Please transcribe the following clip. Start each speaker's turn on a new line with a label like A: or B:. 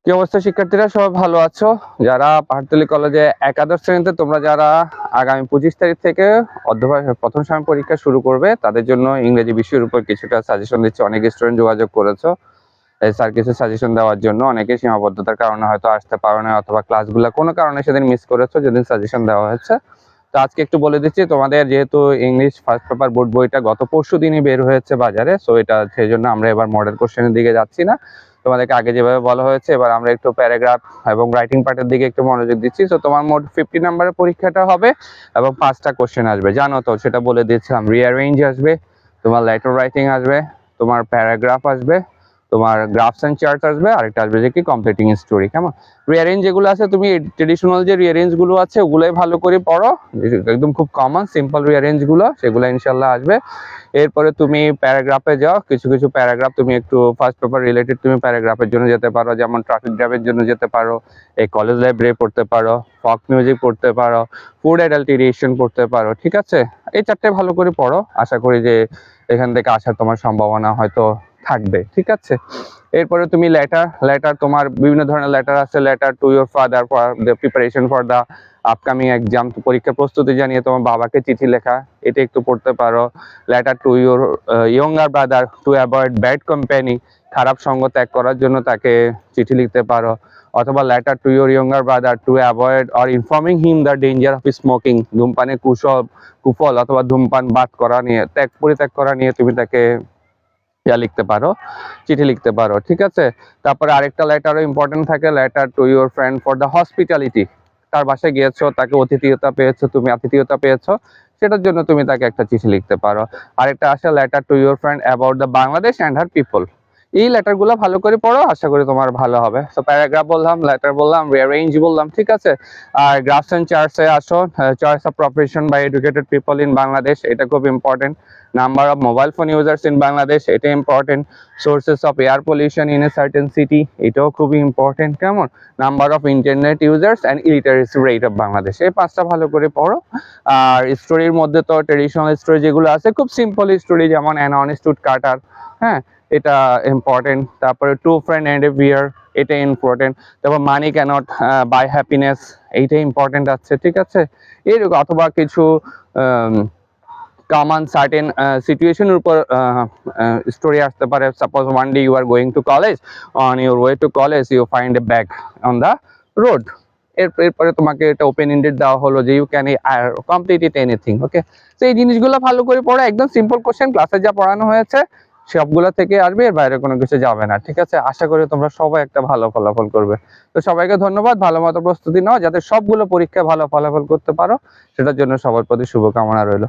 A: কি অবস্থা শিক্ষার্থীরা, সবাই ভালো আছো? যারা পাহাড়তলী কলেজে একাদশ শ্রেণীতে, তোমরা যারা আগামী 25 তারিখ থেকে প্রথম সেমিস্টার পরীক্ষা শুরু করবে, তাদের জন্য ইংরেজি বিষয়ের উপর কিছুটা সাজেশন দিচ্ছে। অনেক স্টুডেন্ট যোগাযোগ করেছো স্যার কিছু সাজেশন দেওয়ার জন্য। অনেকে সীমাবদ্ধতার কারণে হয়তো আসতে পারো না, অথবা ক্লাসগুলো কোনো কারণে সেদিন মিস করেছো যেদিন সাজেশন দেওয়া হয়েছে। তো আজকে একটু বলে দিচ্ছি, তোমাদের যেহেতু ইংলিশ ফার্স্ট পেপার বোর্ড বইটা গত পরশু দিনই বের হয়েছে বাজারে, সো এটা সেই জন্য আমরা এবার মডেল কোশ্চেনের দিকে যাচ্ছি না। তোমাদেরকে আগে যেভাবে বলা হয়েছে, এবার আমরা একটু প্যারাগ্রাফ এবং রাইটিং পার্টের দিকে একটু মনোযোগ দিচ্ছি। তো তোমার মোট 50 নাম্বারের পরীক্ষাটা হবে এবং 5টা কোশ্চেন আসবে, জানো তো, সেটা বলে দিয়েছিলাম। রিঅ্যারেঞ্জ আসবে, তোমার লেটার রাইটিং আসবে, তোমার প্যারাগ্রাফ আসবে, তোমার গ্রাফস এন্ড চার্টস আসবে, আরেকটা আসবে যে কি কমপ্লিটিং স্টোরি। কেমন? রিঅ্যারেঞ্জ যেগুলো আছে, তুমি ট্রেডিশনাল যে রিঅ্যারেঞ্জ গুলো আছে ওগুলোই ভালো করে পড়ো, একদম খুব কমন সিম্পল রিঅ্যারেঞ্জ গুলো, সেগুলো ইনশাল্লাহ আসবে। এরপরে তুমি প্যারাগ্রাফে যাও, কিছু কিছু প্যারাগ্রাফ তুমি একটু ফার্স্ট পেপার রিলেটেড তুমি প্যারাগ্রাফের জন্য যেতে পারো, যেমন ট্রাফিক জ্যামের জন্য যেতে পারো, এই কলেজ লাইব্রেরি পড়তে পারো, ফক মিউজিক পড়তে পারো, ফুড অ্যাডাল্টেরিয়েশন পড়তে পারো। ঠিক আছে, এই 4টে ভালো করে পড়ো, আশা করি যে এখান থেকে আসার তোমার সম্ভাবনা হয়তো থাকবে। ঠিক আছে, এরপরে তুমি লেটার তোমার বিভিন্ন ধরনের লেটার আছে। Letter to your father for the preparation for the upcoming exam, পরীক্ষা প্রস্তুতি জানিয়ে তোমার বাবাকে চিঠি লেখা, এটা একটু পড়তে পারো। Letter to your younger brother to avoid bad company, খারাপ সঙ্গ ত্যাগ করার জন্য তাকে চিঠি লিখতে পারো। অথবা letter to your younger brother to avoid or informing him the danger of smoking, ধূমপানের কুফল অথবা ধূমপান বাদ করা নিয়ে, পরিত্যাগ করা নিয়ে তুমি তাকে লিখতে পারো, চিঠি লিখতে পারো। ঠিক আছে, তারপরে আরেকটা লেটারও ইম্পর্টেন্ট থাকে, letter to your friend for the hospitality, তার বাসায় গিয়েছো, তাকে অতিথিয়তা পেয়েছো, তুমি আতিথেয়তা পেয়েছো, সেটার জন্য তুমি তাকে একটা চিঠি লিখতে পারো। আরেকটা আসে letter to your friend about the Bangladesh and her people. এই লেটারগুলো ভালো করে পড়ো, আশা করি তোমার ভালো হবে। তো প্যারাগ্রাফ বললাম, লেটার বললাম, রিঅ্যারেঞ্জ বললাম। ঠিক আছে, আর গ্রাফস এন্ড চার্টসে আসো। Choice of profession by educated people in Bangladesh, এটা খুব important. Number of mobile phone users in Bangladesh, এটা important. Sources of air pollution in a certain city, এটাও খুবই ইম্পর্টেন্ট। কেমন? Number of internet users and illiteracy rate of Bangladesh, এই 5টা ভালো করে পড়ো। আর স্টোরির মধ্যে তো ট্রেডিশনাল স্টোরি যেগুলো আছে, খুব সিম্পল স্টোরি, যেমন অ্যান অনেস্ট উড কাটার, হ্যাঁ, এটা ইম্পর্টেন্ট। তারপরে টু ফ্রেন্ড অ্যান্ড এ বিয়ার, এটা ইম্পর্টেন্ট। তারপর মানি ক্যানট বাই হ্যাপিনেস, এইটা ইম্পর্টেন্ট আছে। ঠিক আছে, এরকম অথবা কিছু কমন সার্টেন সিচুয়েশনের উপর স্টোরি আসতে পারে। Suppose one day you are going to college, on your way to college you find a bag on the road. এরপরে তোমাকে এটা ওপেন এন্ডেড দেওয়া হলো যে you can complete it anything. Okay, তো এই জিনিসগুলো ভালো করে পড়ো, একদম সিম্পল কোশ্চেন, ক্লাসে যা পড়ানো হয়েছে সবগুলো থেকে আসবে, এর বাইরে কোনো কিছু যাবে না। ঠিক আছে, আশা করি তোমরা সবাই একটা ভালো ফলাফল করবে। তো সবাইকে ধন্যবাদ, ভালো মতো প্রস্তুতি নাও যাতে সবগুলো পরীক্ষায় ভালো ফলাফল করতে পারো, সেটার জন্য সবার প্রতি শুভকামনা রইল।